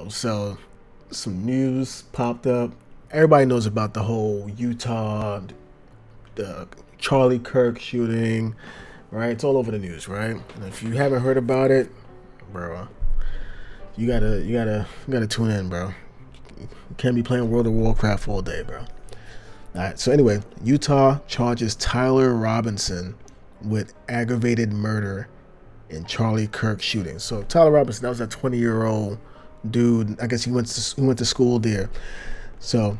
So some news popped up. Everybody knows about the whole Utah, the Charlie Kirk shooting, right? It's all over the news, right? And if you haven't heard about it, bro, you gotta tune in, bro. You can't be playing World of Warcraft all day, bro. All right. So anyway, Utah charges Tyler Robinson with aggravated murder in Charlie Kirk shooting. So Tyler Robinson, that was a 20-year-old dude. I guess he went to school there. So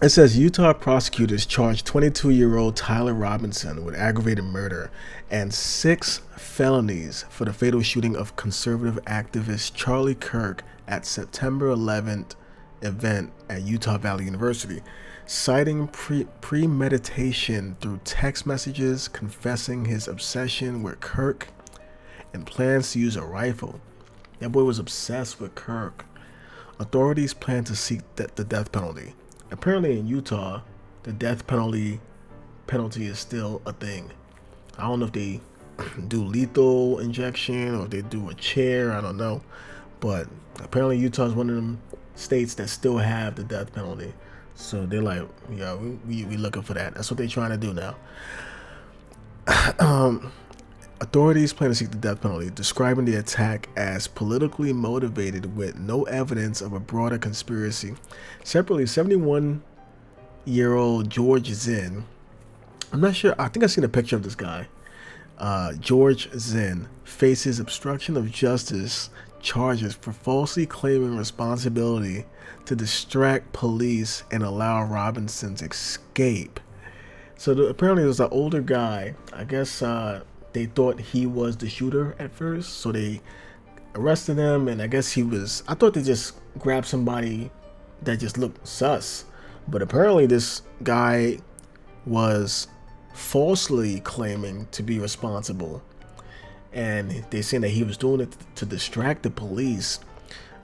it says Utah prosecutors charged 22-year-old Tyler Robinson with aggravated murder and 6 felonies for the fatal shooting of conservative activist Charlie Kirk at September 11th event at Utah Valley University, citing premeditation through text messages confessing his obsession with Kirk and plans to use a rifle. That boy was obsessed with Kirk. Authorities plan to seek the death penalty. Apparently, in Utah, the death penalty is still a thing. I don't know if they do lethal injection or if they do a chair. I don't know, but apparently Utah is one of them states that still have the death penalty. So they're like, yeah, we looking for that. That's what they're trying to do now. Authorities plan to seek the death penalty, describing the attack as politically motivated with no evidence of a broader conspiracy. Separately, 71-year-old George Zinn, I'm not sure, I think I've seen a picture of this guy. George Zinn faces obstruction of justice charges for falsely claiming responsibility to distract police and allow Robinson's escape. So apparently there's an older guy. I guess they thought he was the shooter at first, so they arrested him. And I guess he was. I thought they just grabbed somebody that just looked sus, but apparently this guy was falsely claiming to be responsible, and they saying that he was doing it to distract the police.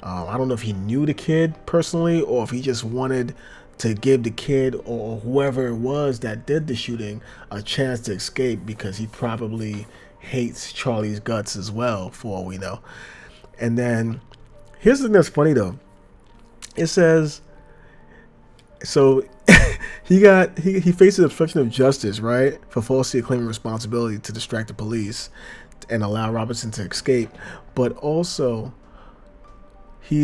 I don't know if he knew the kid personally or if he just wanted to give the kid or whoever it was that did the shooting a chance to escape because he probably hates Charlie's guts as well, for all we know. And then here's the thing that's funny though. It says so he faces obstruction of justice, right, for falsely claiming responsibility to distract the police and allow Robinson to escape, but also he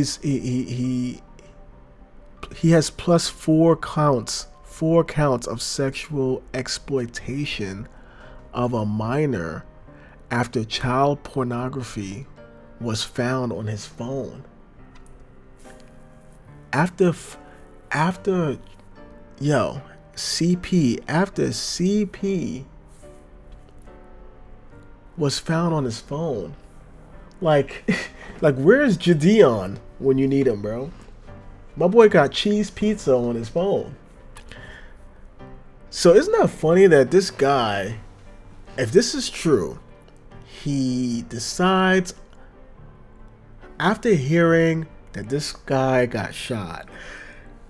has plus four counts of sexual exploitation of a minor after child pornography was found on his phone. After after yo CP after CP was found on his phone. Like like where's Jadeon when you need him, bro? My boy got cheese pizza on his phone. So isn't that funny that this guy, if this is true, he decides after hearing that this guy got shot,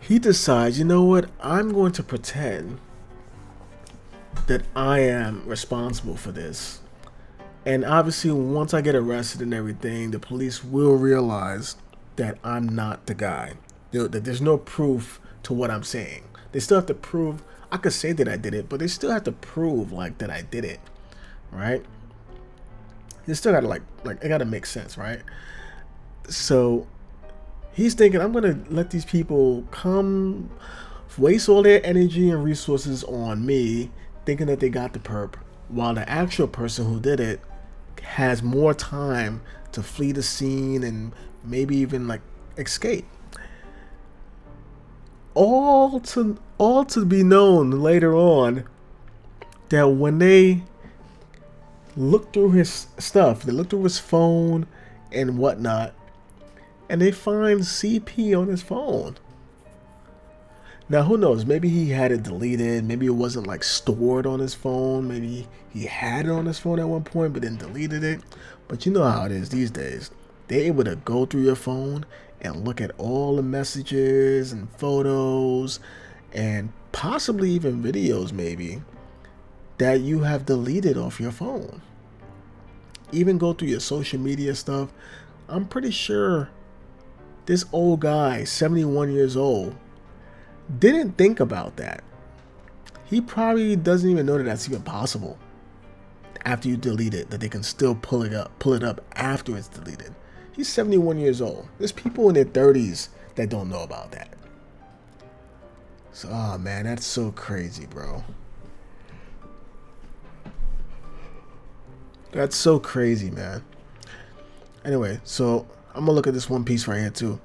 he decides, you know what, I'm going to pretend that I am responsible for this. And obviously, once I get arrested and everything, the police will realize that I'm not the guy. That there's no proof to what I'm saying. They still have to prove. I could say that I did it, but they still have to prove like that I did it, right? They still gotta like it gotta make sense, right? So he's thinking, I'm gonna let these people come waste all their energy and resources on me, thinking that they got the perp, while the actual person who did it has more time to flee the scene and maybe even like escape. All to be known later on that when they look through his stuff, they look through his phone and whatnot, and they find CP on his phone. Now, who knows? Maybe he had it deleted. Maybe it wasn't like stored on his phone. Maybe he had it on his phone at one point, but then deleted it. But you know how it is these days. They're able to go through your phone and look at all the messages and photos and possibly even videos, maybe, that you have deleted off your phone. Even go through your social media stuff. I'm pretty sure this old guy, 71 years old, didn't think about that. He probably doesn't even know that that's even possible. After you delete it, that they can still pull it up after it's deleted. He's 71 years old. There's people in their 30s that don't know about that. So, oh man, that's so crazy, bro. That's so crazy, man. Anyway, so I'm gonna look at this one piece right here too.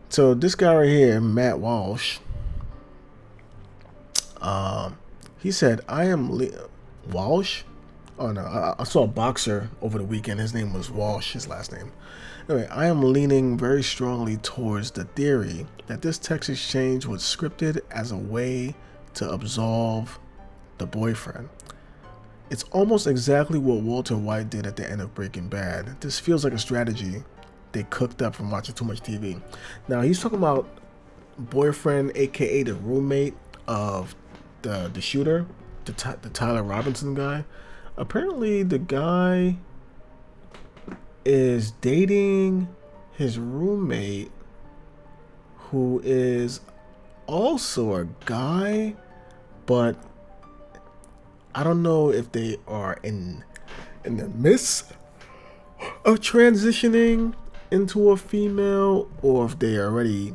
So this guy right here, Matt Walsh, he said, Walsh? Oh no, I saw a boxer over the weekend. His name was Walsh, his last name. Anyway, I am leaning very strongly towards the theory that this text exchange was scripted as a way to absolve the boyfriend. It's almost exactly what Walter White did at the end of Breaking Bad. This feels like a strategy they cooked up from watching too much TV. Now, he's talking about boyfriend, aka the roommate of the shooter, the Tyler Robinson guy. Apparently, the guy is dating his roommate, who is also a guy, but I don't know if they are in the midst of transitioning into a female, or if they already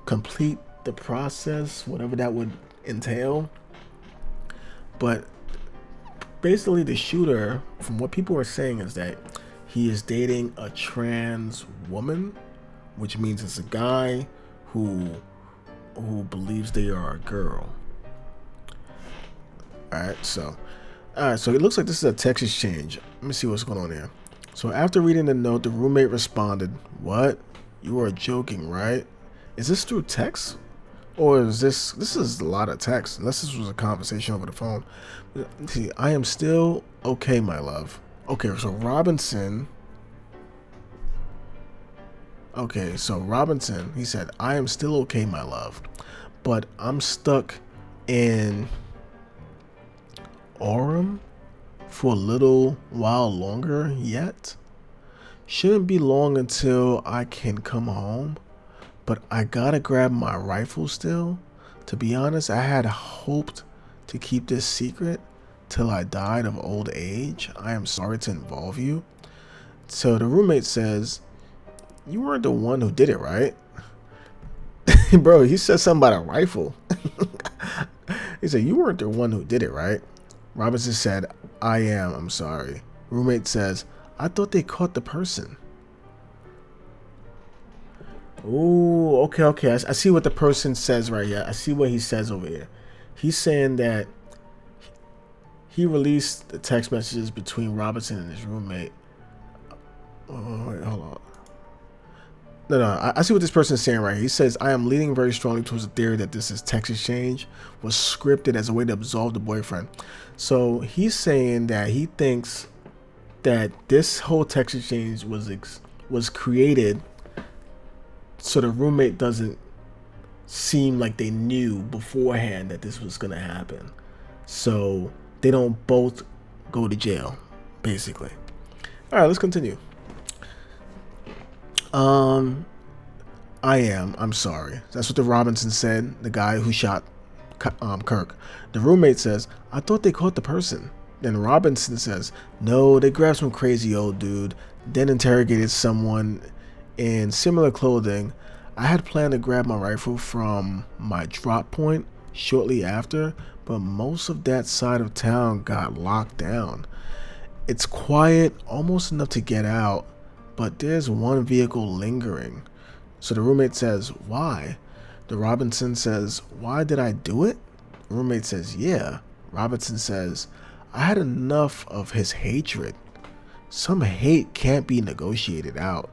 complete the process, whatever that would entail. But basically, the shooter, from what people are saying, is that he is dating a trans woman, which means it's a guy who believes they are a girl. Alright, so it looks like this is a text exchange. Let me see what's going on here. So after reading the note, the roommate responded, "What? You are joking, right? Is this through text? Or is this is a lot of text, unless this was a conversation over the phone." See, I am still okay, my love. Okay, so Robinson, he said, "I am still okay, my love, but I'm stuck in Orem for a little while longer yet. Shouldn't be long until I can come home, but I gotta grab my rifle still. To be honest, I had hoped to keep this secret till I died of old age. I am sorry to involve you." So the roommate says, "You weren't the one who did it, right?" Bro, he said something about a rifle. He said, "You weren't the one who did it, right?" Robinson said, "I am. I'm sorry." Roommate says, "I thought they caught the person." Oh, okay. I see what the person says right here. I see what he says over here. He's saying that he released the text messages between Robinson and his roommate. Oh, wait, hold on. No, I see what this person is saying right here. He says, "I am leaning very strongly towards the theory that this is text exchange was scripted as a way to absolve the boyfriend." So he's saying that he thinks that this whole text exchange was created so the roommate doesn't seem like they knew beforehand that this was going to happen, so they don't both go to jail, basically. All right, let's continue. I'm sorry. That's what the Robinson said, the guy who shot Kirk. The roommate says, "I thought they caught the person." Then Robinson says, "No, they grabbed some crazy old dude, then interrogated someone in similar clothing. I had planned to grab my rifle from my drop point shortly after, but most of that side of town got locked down. It's quiet, almost enough to get out, but there's one vehicle lingering." So the roommate says, "Why?" The Robinson says, "Why did I do it?" The roommate says, "Yeah." Robinson says, "I had enough of his hatred. Some hate can't be negotiated out.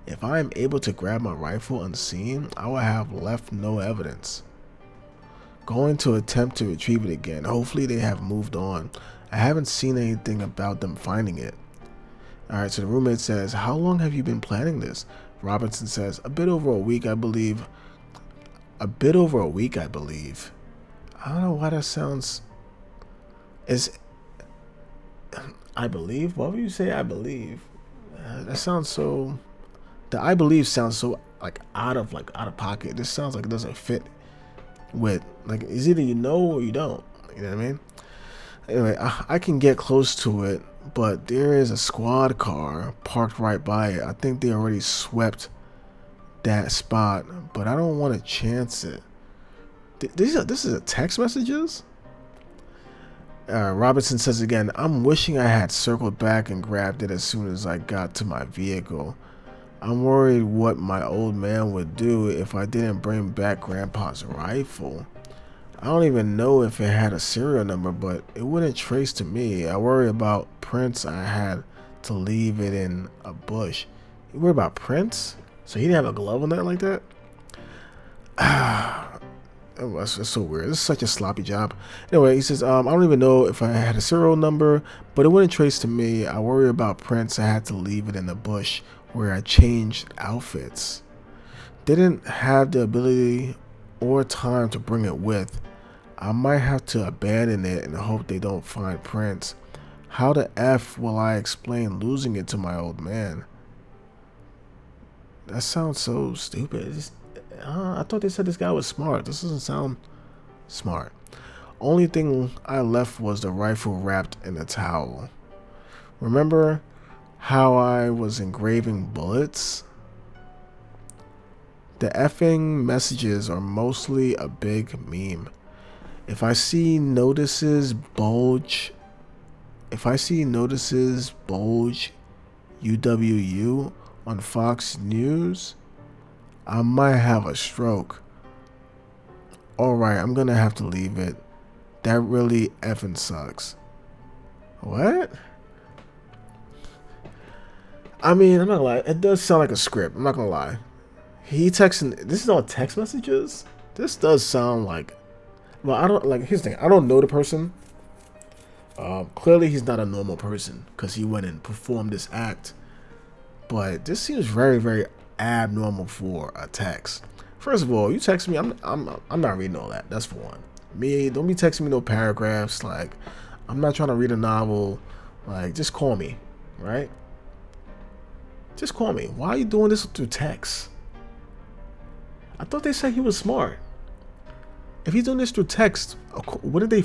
If I am able to grab my rifle unseen, I will have left no evidence. Going to attempt to retrieve it again. Hopefully they have moved on. I haven't seen anything about them finding it." Alright, so the roommate says, "How long have you been planning this?" Robinson says, "A bit over a week, I believe." I don't know why that sounds... I believe? Why would you say "I believe"? That sounds so... The I believe sounds so like out of pocket. This sounds like it doesn't fit with, like, it's either you know or you don't. You know what I mean? Anyway, I can get close to it, but there is a squad car parked right by it. I think they already swept that spot, but I don't want to chance it. This is a text messages? Robinson says again, I'm wishing I had circled back and grabbed it as soon as I got to my vehicle. I'm worried what my old man would do if I didn't bring back Grandpa's rifle. I don't even know if it had a serial number, but it wouldn't trace to me. I worry about prints. I had to leave it in a bush. You worry about prints? So he didn't have a glove on that like that? It's so weird. This is such a sloppy job. Anyway, he says, I don't even know if I had a serial number, but it wouldn't trace to me. I worry about prints. I had to leave it in the bush where I changed outfits. Didn't have the ability or time to bring it with. I might have to abandon it and hope they don't find prints. How the F will I explain losing it to my old man? That sounds so stupid. I thought they said this guy was smart. This doesn't sound smart. Only thing I left was the rifle wrapped in a towel. Remember how I was engraving bullets? The effing messages are mostly a big meme. If I see notices bulge UWU on Fox News, I might have a stroke. Alright, I'm gonna have to leave it. That really effing sucks. What? I mean, I'm not gonna lie. It does sound like a script. I'm not gonna lie. He texting. This is all text messages? This does sound like. Well, I don't like. Here's the thing. I don't know the person. Clearly, he's not a normal person because he went and performed this act. But this seems very, very abnormal for a text. First of all, you text me, I'm not reading all that. That's for one. Me, don't be texting me no paragraphs. Like, I'm not trying to read a novel. Like, just call me, right? Just call me. Why are you doing this through text? I thought they said he was smart. If he's doing this through text, what did they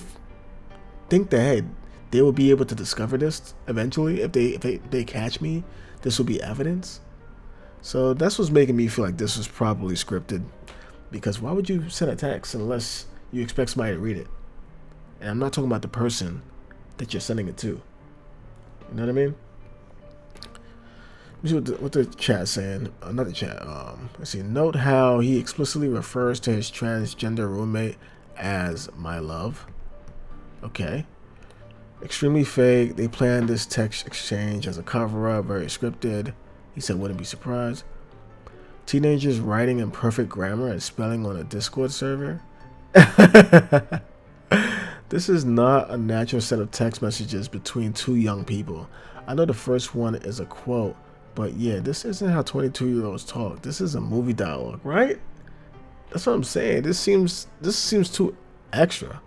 think that, hey, they will be able to discover this eventually? If they catch me, this will be evidence. So that's what's making me feel like this was probably scripted. Because why would you send a text unless you expect somebody to read it? And I'm not talking about the person that you're sending it to. You know what I mean? Let me see what the chat's saying. Not the chat. Let's see. Note how he explicitly refers to his transgender roommate as my love. Okay. Extremely fake. They planned this text exchange as a cover-up, very scripted. He said, wouldn't be surprised. Teenagers writing in perfect grammar and spelling on a Discord server. This is not a natural set of text messages between two young people. I know the first one is a quote, but yeah, this isn't how 22-year-olds talk. This is a movie dialogue, right? That's what I'm saying. This seems too extra.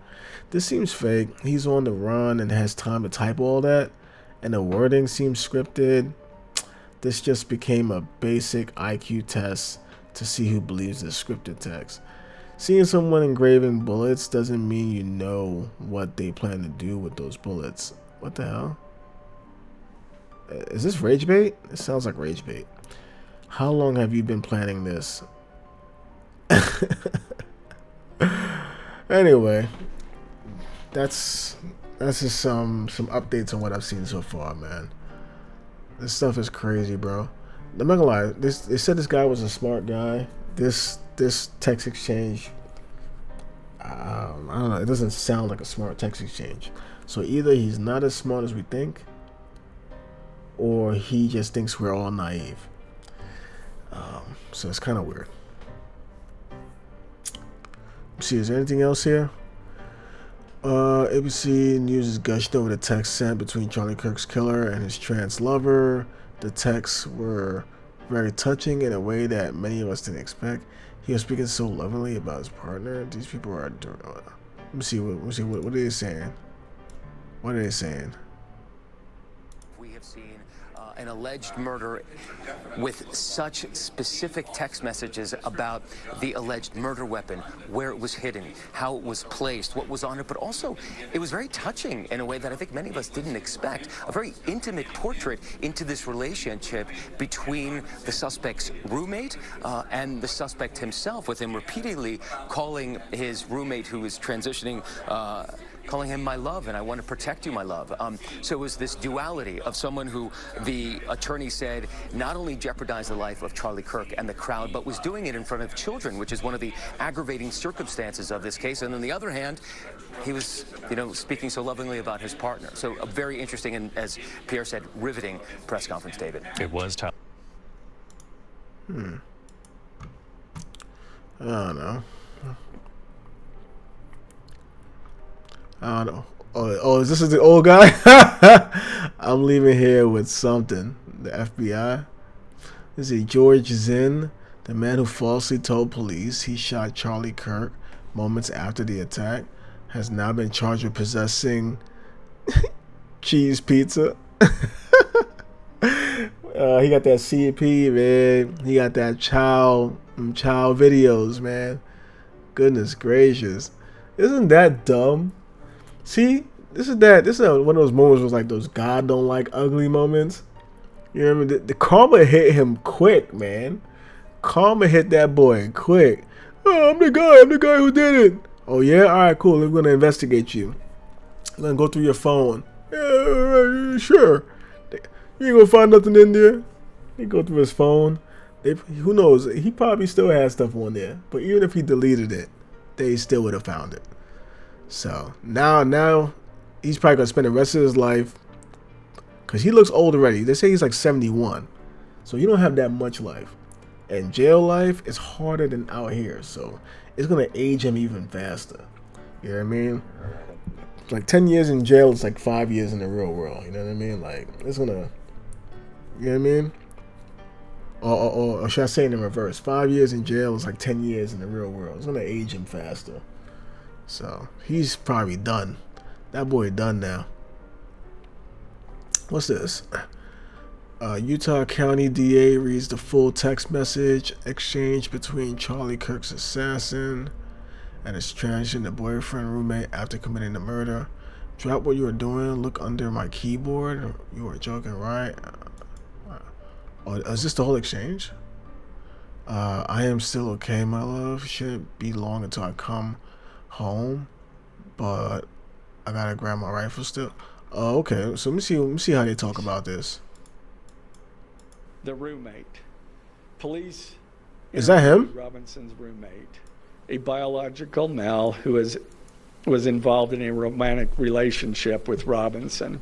This seems fake. He's on the run and has time to type all that, and the wording seems scripted. This just became a basic IQ test to see who believes this scripted text. Seeing someone engraving bullets doesn't mean you know what they plan to do with those bullets. What the hell? Is this rage bait? It sounds like rage bait. How long have you been planning this? Anyway, that's just some updates on what I've seen so far, man. This stuff is crazy, bro. I'm not gonna lie. They said this guy was a smart guy. This text exchange, I don't know. It doesn't sound like a smart text exchange. So either he's not as smart as we think, or he just thinks we're all naive. So it's kind of weird. Let's see, is there anything else here? ABC News is gushed over the text sent between Charlie Kirk's killer and his trans lover. The texts were very touching in a way that many of us didn't expect. He was speaking so lovingly about his partner. These people are. Let me see. What are they saying? What are they saying? We have seen an alleged murder with such specific text messages about the alleged murder weapon, where it was hidden, how it was placed, what was on it, but also it was very touching in a way that I think many of us didn't expect. A very intimate portrait into this relationship between the suspect's roommate and the suspect himself, with him repeatedly calling his roommate, who is transitioning, calling him my love, and I want to protect you, my love. So it was this duality of someone who the attorney said not only jeopardized the life of Charlie Kirk and the crowd, but was doing it in front of children, which is one of the aggravating circumstances of this case. And on the other hand, he was, speaking so lovingly about his partner. So a very interesting and, as Pierre said, riveting press conference, David. It was tough. I don't know. Oh, is this the old guy? I'm leaving here with something. The FBI. This is George Zinn, the man who falsely told police he shot Charlie Kirk moments after the attack, has now been charged with possessing cheese pizza. He got that CP, man. He got that child videos, man. Goodness gracious. Isn't that dumb? See, this is one of those moments was like those God don't like ugly moments. You know what I mean? The karma hit him quick, man. Karma hit that boy quick. Oh, I'm the guy who did it. Oh yeah? Alright, cool. We're gonna investigate you. I'm gonna go through your phone. Yeah, sure. You ain't gonna find nothing in there. He go through his phone. Who knows? He probably still has stuff on there. But even if he deleted it, they still would have found it. So now he's probably gonna spend the rest of his life, because he looks old already. They say he's like 71, so you don't have that much life. And jail life is harder than out here, so it's gonna age him even faster. You know what I mean? Like 10 years in jail is like 5 years in the real world. You know what I mean? Like it's gonna, you know what I mean? Or should I say it in reverse? 5 years in jail is like 10 years in the real world. It's gonna age him faster. So he's probably done. That boy done now. What's this? Utah County DA reads the full text message exchange between Charlie Kirk's assassin and his transgender boyfriend roommate after committing the murder. Drop what you were doing. Look under my keyboard. You were joking, right? Oh, is this the whole exchange? I am still okay, my love. Shouldn't be long until I come home, but I gotta grab my rifle still. Oh, okay. So let me see how they talk about this. The roommate. Police. Is that him? Robinson's roommate, a biological male who was involved in a romantic relationship with Robinson.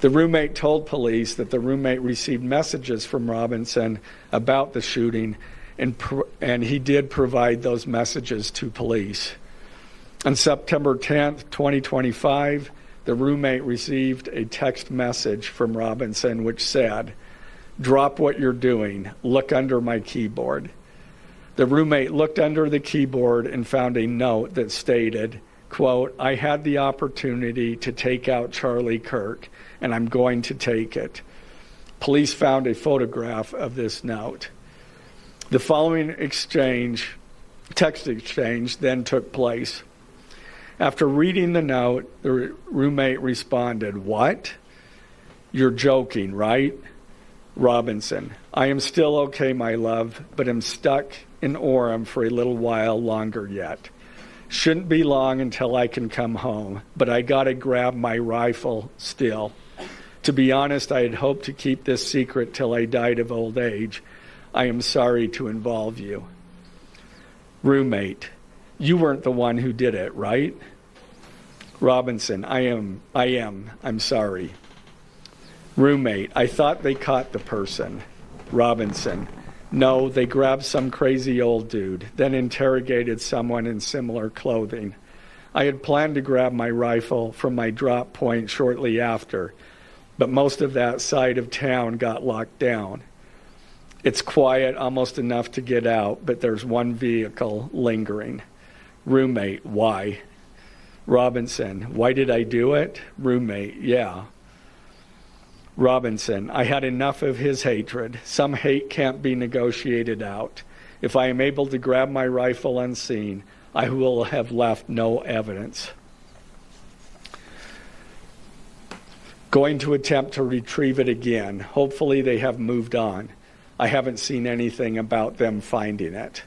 The roommate told police that the roommate received messages from Robinson about the shooting, and he did provide those messages to police. On September 10th, 2025, the roommate received a text message from Robinson which said, "Drop what you're doing. Look under my keyboard." The roommate looked under the keyboard and found a note that stated, quote, "I had the opportunity to take out Charlie Kirk, and I'm going to take it." Police found a photograph of this note. The following text exchange, then took place. After reading the note, the roommate responded, "What? You're joking, right?" Robinson, "I am still okay, my love, but am stuck in Orem for a little while longer yet. Shouldn't be long until I can come home, but I gotta grab my rifle still. To be honest, I had hoped to keep this secret till I died of old age. I am sorry to involve you." Roommate, "You weren't the one who did it, right?" Robinson, I am. I'm sorry." Roommate, "I thought they caught the person." Robinson, "No, they grabbed some crazy old dude, then interrogated someone in similar clothing. I had planned to grab my rifle from my drop point shortly after, but most of that side of town got locked down. It's quiet, almost enough to get out, but there's one vehicle lingering." Roommate, "Why?" Robinson, "Why did I do it?" Roommate, "Yeah. Robinson, I had enough of his hatred. Some hate can't be negotiated out. If I am able to grab my rifle unseen, I will have left no evidence. Going to attempt to retrieve it again. Hopefully they have moved on. I haven't seen anything about them finding it.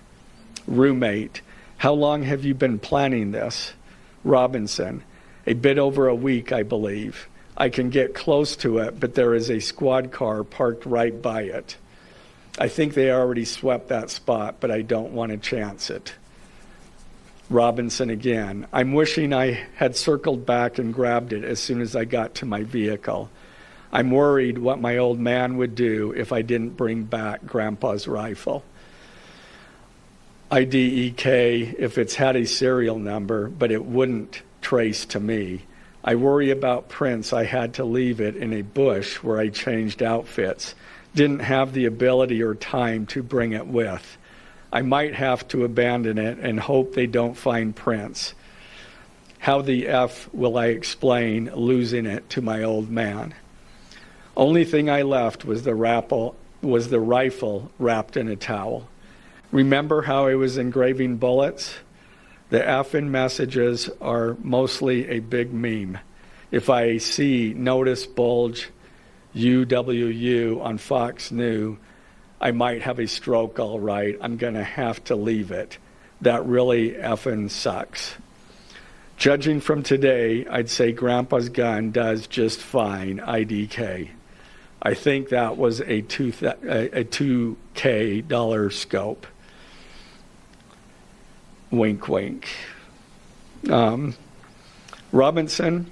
Roommate, how long have you been planning this? Robinson, a bit over a week, I believe. I can get close to it, but there is a squad car parked right by it. I think they already swept that spot, but I don't want to chance it. Robinson again, I'm wishing I had circled back and grabbed it as soon as I got to my vehicle. I'm worried what my old man would do if I didn't bring back Grandpa's rifle. IDEK if it's had a serial number, but it wouldn't trace to me. I worry about prints. I had to leave it in a bush where I changed outfits. Didn't have the ability or time to bring it with. I might have to abandon it and hope they don't find prints. How the F will I explain losing it to my old man? Only thing I left was the rifle wrapped in a towel. Remember how I was engraving bullets? The F in messages are mostly a big meme. If I see notice bulge UWU on Fox News, I might have a stroke all right. I'm going to have to leave it. That really effing sucks. Judging from today, I'd say Grandpa's gun does just fine, IDK. I think that was a $2K dollar scope. Wink, wink. Robinson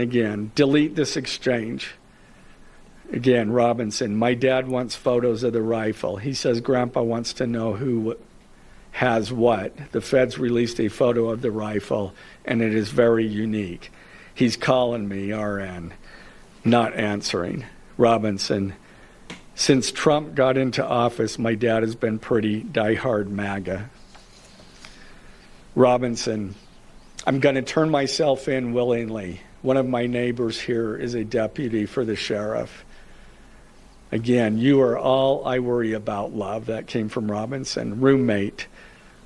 again. Delete this exchange. Again, Robinson. My dad wants photos of the rifle. He says Grandpa wants to know who has what. The feds released a photo of the rifle, and it is very unique. He's calling me, RN. Not answering. Robinson. Since Trump got into office, my dad has been pretty diehard MAGA. Robinson, I'm going to turn myself in willingly. One of my neighbors here is a deputy for the sheriff. Again, you are all I worry about, love. That came from Robinson. Roommate,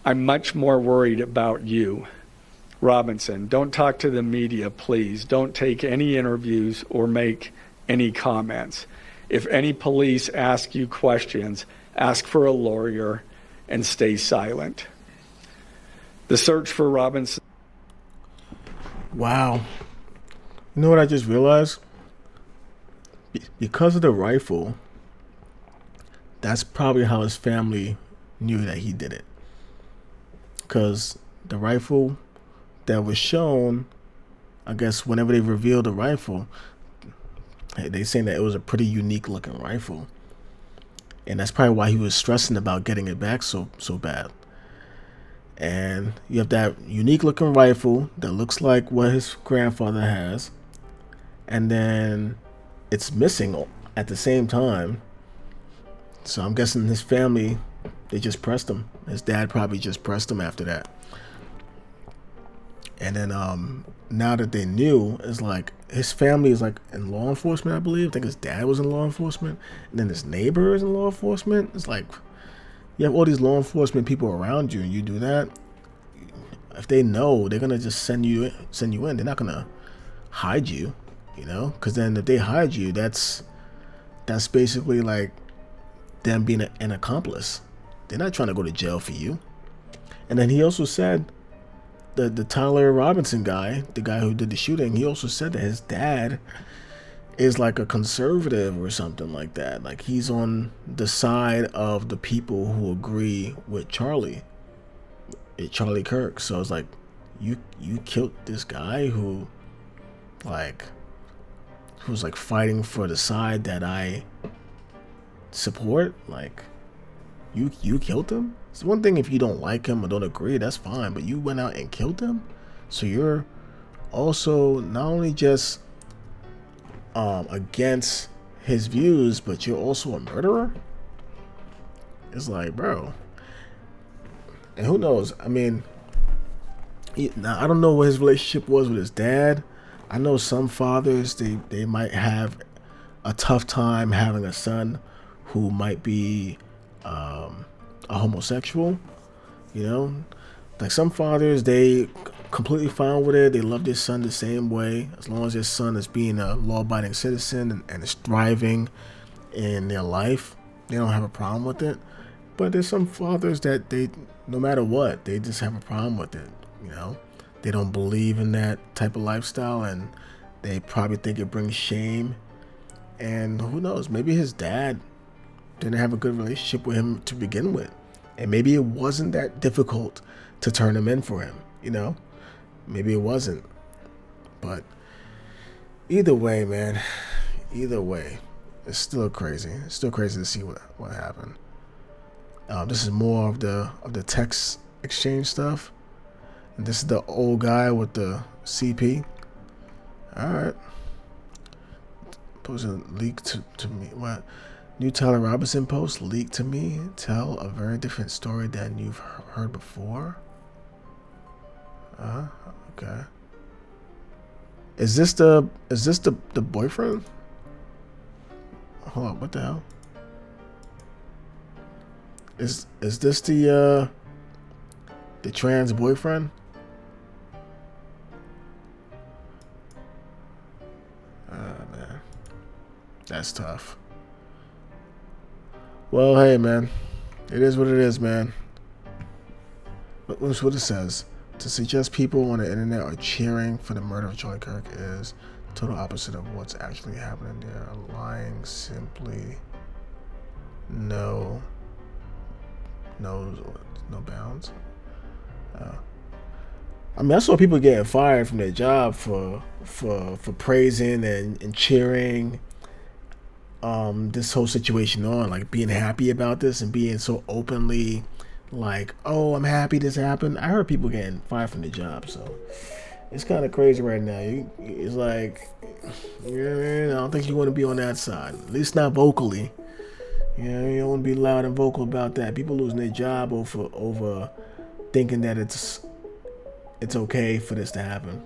I'm much more worried about you. Robinson, don't talk to the media, please. Don't take any interviews or make any comments. If any police ask you questions, ask for a lawyer and stay silent. The search for Robinson. Wow. You know what I just realized? Because of the rifle, that's probably how his family knew that he did it. Because the rifle that was shown, I guess whenever they revealed the rifle, they saying that it was a pretty unique looking rifle. And that's probably why he was stressing about getting it back so bad. And you have that unique looking rifle that looks like what his grandfather has, and then it's missing at the same time. So I'm guessing his family, they just pressed him. His dad probably just pressed him after that. And then now that they knew, it's like his family is like in law enforcement, I believe. I think his dad was in law enforcement, and then his neighbor is in law enforcement. It's like you have all these law enforcement people around you, and you do that. If they know, they're gonna just send you in. They're not gonna hide you, because then if they hide you, that's basically like them being an accomplice. They're not trying to go to jail for you. And then he also said the Tyler Robinson guy, the guy who did the shooting, he also said that his dad is like a conservative or something like that. Like he's on the side of the people who agree with Charlie Kirk. So it's like you killed this guy who's like fighting for the side that I support. Like you killed him. It's one thing if you don't like him or don't agree, that's fine, but you went out and killed him. So you're also not only just against his views, but you're also a murderer. It's like, bro. And who knows? I mean, now I don't know what his relationship was with his dad. I know some fathers they might have a tough time having a son who might be a homosexual. You know, like some fathers, they completely fine with it. They love their son the same way, as long as their son is being a law-abiding citizen and is thriving in their life. They don't have a problem with it. But there's some fathers that they, no matter what, they just have a problem with it. You know, they don't believe in that type of lifestyle, and they probably think it brings shame. And who knows? Maybe his dad didn't have a good relationship with him to begin with, and maybe it wasn't that difficult to turn him in for him. You know, maybe it wasn't. But either way, man, either way, it's still crazy. It's still crazy to see what happened. This is more of the text exchange stuff, and this is the old guy with the CP. All right. Post a leak to me. What? New Tyler Robinson post leaked to me. Tell a very different story than you've heard before. Okay. Is this the boyfriend? Hold on, what the hell? Is this the trans boyfriend? Man, that's tough. Well, hey, man, it is what it is, man. But that's what it says. To suggest people on the internet are cheering for the murder of Charlie Kirk is total opposite of what's actually happening there. Lying simply no bounds. I mean, I saw people getting fired from their job for praising and cheering this whole situation on, like being happy about this and being so openly like, oh, I'm happy this happened. I heard people getting fired from their job, so it's kind of crazy right now. It's like, I don't think you want to be on that side, at least not vocally. You don't want to be loud and vocal about that. People losing their job over thinking that it's okay for this to happen.